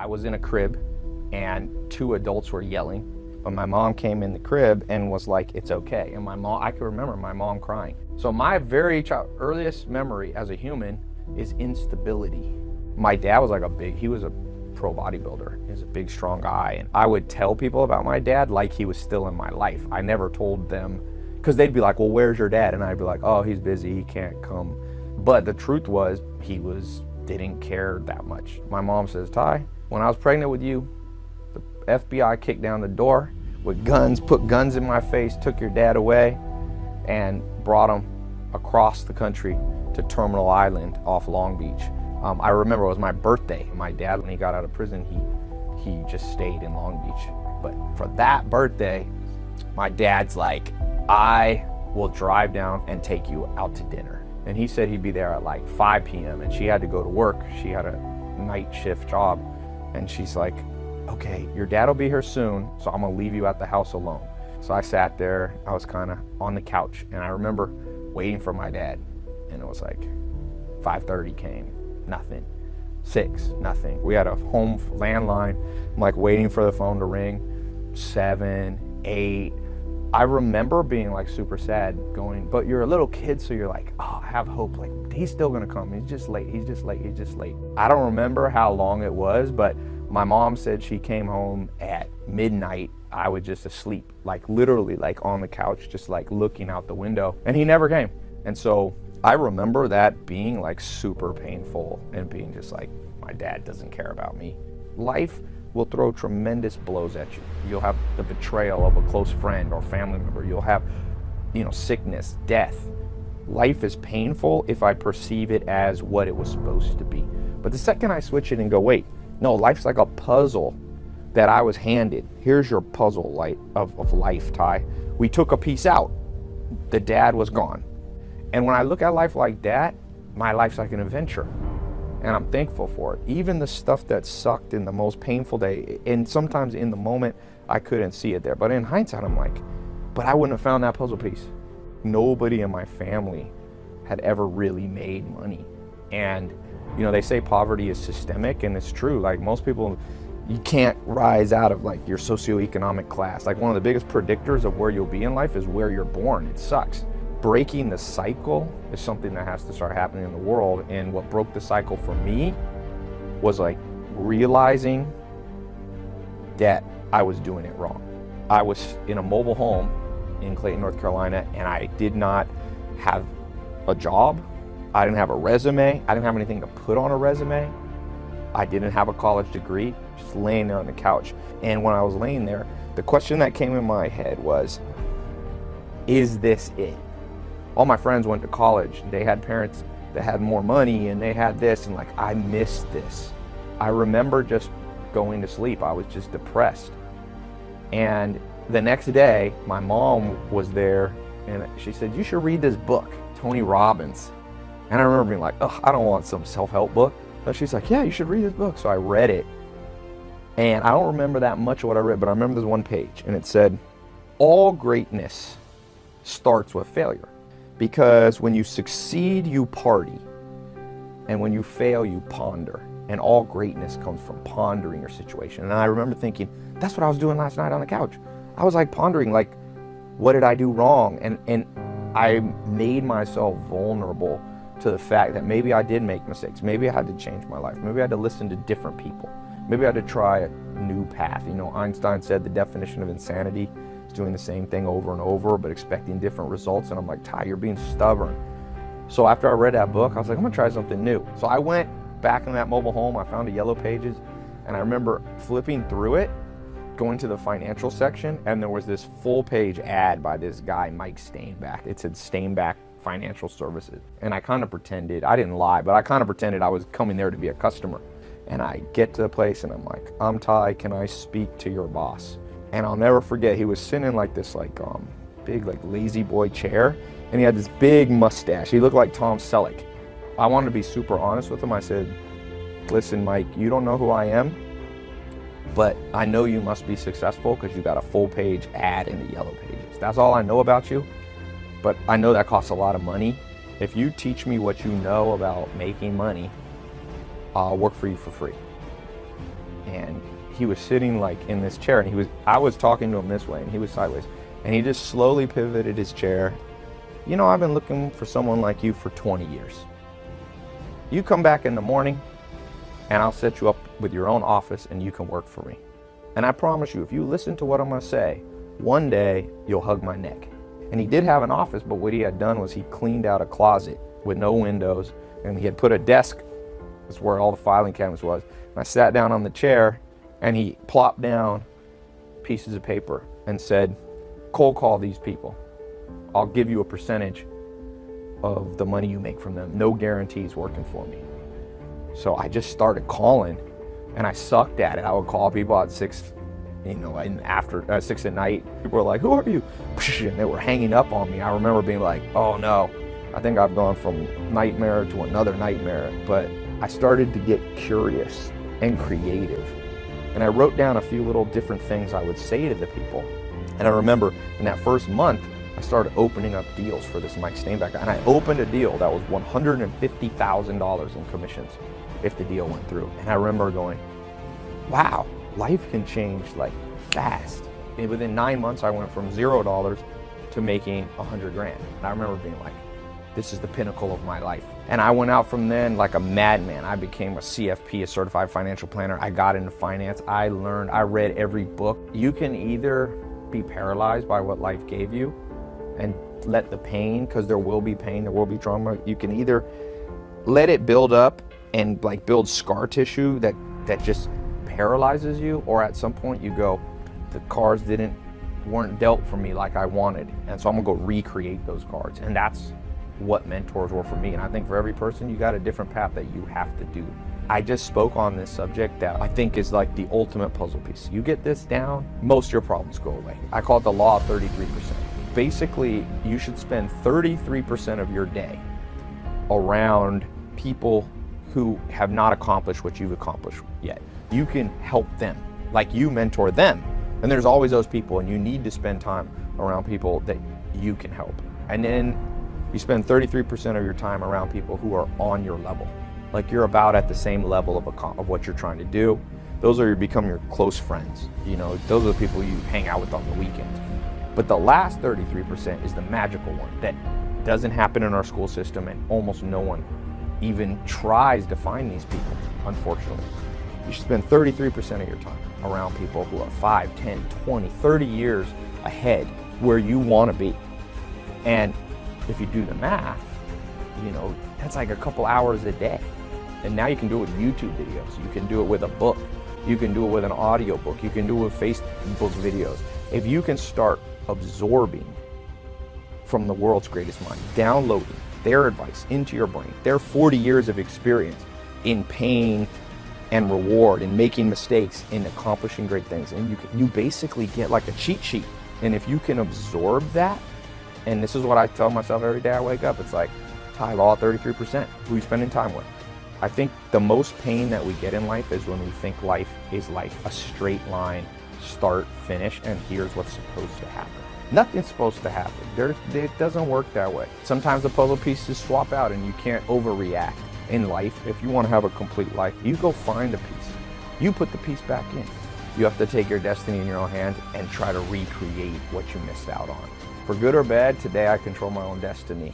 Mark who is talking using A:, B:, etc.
A: I was in a crib and 2 adults were yelling, but my mom came in the crib and was like, it's okay. And I can remember my mom crying. So my very earliest memory as a human is instability. My dad was like he was a pro bodybuilder. He was a big, strong guy. And I would tell people about my dad like he was still in my life. I never told them, because they'd be like, well, where's your dad? And I'd be like, oh, he's busy, he can't come. But the truth was, didn't care that much. My mom says, Tai, when I was pregnant with you, the FBI kicked down the door with guns, put guns in my face, took your dad away, and brought him across the country to Terminal Island off Long Beach. I remember it was my birthday. My dad, when he got out of prison, he just stayed in Long Beach. But for that birthday, my dad's like, I will drive down and take you out to dinner. And he said he'd be there at like 5 p.m. and she had to go to work. She had a night shift job. And she's like, okay, your dad will be here soon, so I'm gonna leave you at the house alone. So I sat there, I was kind of on the couch, and I remember waiting for my dad. And it was like 5:30 came, nothing. 6, nothing. We had a home landline. I'm like waiting for the phone to ring. 7, 8. I remember being like super sad going, but you're a little kid, so you're like, oh, I have hope. Like, he's still gonna come. He's just late, he's just late, he's just late. I don't remember how long it was, but my mom said she came home at midnight. I was just asleep, like literally like on the couch, just like looking out the window, and he never came. And so I remember that being like super painful and being just like, my dad doesn't care about me. Life will throw tremendous blows at you. You'll have the betrayal of a close friend or family member. You'll have, sickness, death. Life is painful if I perceive it as what it was supposed to be. But the second I switch it and go, wait, no, life's like a puzzle that I was handed. Here's your puzzle of life, Tai. We took a piece out. The dad was gone. And when I look at life like that, my life's like an adventure. And I'm thankful for it. Even the stuff that sucked in the most painful day, and sometimes in the moment, I couldn't see it there. But in hindsight, I'm like, but I wouldn't have found that puzzle piece. Nobody in my family had ever really made money. And, they say poverty is systemic, and it's true. Like most people, you can't rise out of like your socioeconomic class. Like one of the biggest predictors of where you'll be in life is where you're born. It sucks. Breaking the cycle is something that has to start happening in the world. And what broke the cycle for me was like realizing that I was doing it wrong. I was in a mobile home in Clayton, North Carolina, and I did not have a job. I didn't have a resume. I didn't have anything to put on a resume. I didn't have a college degree, just laying there on the couch. And when I was laying there, the question that came in my head was, is this it? All my friends went to college. They had parents that had more money and they had this, and like, I missed this. I remember just going to sleep. I was just depressed. And the next day, my mom was there and she said, you should read this book, Tony Robbins. And I remember being like, oh, I don't want some self-help book. But she's like, yeah, you should read this book. So I read it. And I don't remember that much of what I read, but I remember this one page, and it said, all greatness starts with failure. Because when you succeed, you party. And when you fail, you ponder. And all greatness comes from pondering your situation. And I remember thinking, that's what I was doing last night on the couch. I was like pondering, like, what did I do wrong? And I made myself vulnerable to the fact that maybe I did make mistakes. Maybe I had to change my life. Maybe I had to listen to different people. Maybe I had to try a new path. Einstein said the definition of insanity is doing the same thing over and over, but expecting different results. And I'm like, Tai, you're being stubborn. So after I read that book, I was like, I'm gonna try something new. So I went back in that mobile home. I found a Yellow Pages, and I remember flipping through it, going to the financial section, and there was this full-page ad by this guy, Mike Stainback. It said Stainback Financial Services. And I kind of pretended, I didn't lie, but I kind of pretended I was coming there to be a customer. And I get to the place and I'm like, I'm Tai, can I speak to your boss? And I'll never forget, he was sitting in like this big lazy boy chair, and he had this big mustache. He looked like Tom Selleck. I wanted to be super honest with him. I said, listen, Mike, you don't know who I am, but I know you must be successful because you got a full-page ad in the Yellow Pages. That's all I know about you. But I know that costs a lot of money. If you teach me what you know about making money, I'll work for you for free. and he was sitting like in this chair, and I was talking to him this way and he was sideways, and he just slowly pivoted his chair. You know, I've been looking for someone like you for 20 years. You come back in the morning and I'll set you up with your own office and you can work for me. And I promise you, if you listen to what I'm gonna say, one day you'll hug my neck. And he did have an office, but what he had done was he cleaned out a closet with no windows, and he had put a desk, that's where all the filing cabinets was. And I sat down on the chair and he plopped down pieces of paper and said, cold call these people. I'll give you a percentage of the money you make from them. No guarantees working for me. So I just started calling, and I sucked at it. I would call people at 6, and after 6 at night. People were like, who are you? And they were hanging up on me. I remember being like, oh no, I think I've gone from nightmare to another nightmare. But I started to get curious and creative. And I wrote down a few little different things I would say to the people. And I remember in that first month, I started opening up deals for this Mike Steinbeck guy. And I opened a deal that was $150,000 in commissions if the deal went through. And I remember going, wow, life can change like fast. And within 9 months, I went from $0 to making 100 grand. And I remember being like, this is the pinnacle of my life. And I went out from then like a madman. I became a CFP, a certified financial planner. I got into finance. I learned, I read every book. You can either be paralyzed by what life gave you and let the pain, because there will be pain, there will be trauma. You can either let it build up and like build scar tissue that just paralyzes you, or at some point you go, the cards weren't dealt for me like I wanted, and so I'm gonna go recreate those cards. And that's what mentors were for me. And I think for every person, you got a different path that you have to do. I just spoke on this subject that I think is like the ultimate puzzle piece. You get this down, most of your problems go away. I call it the law of 33%. Basically, you should spend 33% of your day around people who have not accomplished what you've accomplished yet. You can help them, like you mentor them. And there's always those people, and you need to spend time around people that you can help. And then you spend 33% of your time around people who are on your level. Like you're about at the same level of what you're trying to do. Those become your close friends. Those are the people you hang out with on the weekends. But the last 33% is the magical one that doesn't happen in our school system, and almost no one even tries to find these people, unfortunately. You should spend 33% of your time around people who are 5, 10, 20, 30 years ahead where you want to be. And if you do the math, that's like a couple hours a day. And now you can do it with YouTube videos. You can do it with a book. You can do it with an audio book. You can do it with Facebook videos. If you can start absorbing from the world's greatest mind, downloading their advice into your brain, their 40 years of experience in pain and reward, in making mistakes, in accomplishing great things, and you basically get like a cheat sheet. And if you can absorb that, and this is what I tell myself every day I wake up, it's like, Tai, law 33%, who are you spending time with? I think the most pain that we get in life is when we think life is like a straight line, start, finish, and here's what's supposed to happen. Nothing's supposed to happen. It doesn't work that way. Sometimes the puzzle pieces swap out and you can't overreact. In life, if you want to have a complete life, you go find a piece. You put the piece back in. You have to take your destiny in your own hands and try to recreate what you missed out on. For good or bad, today I control my own destiny.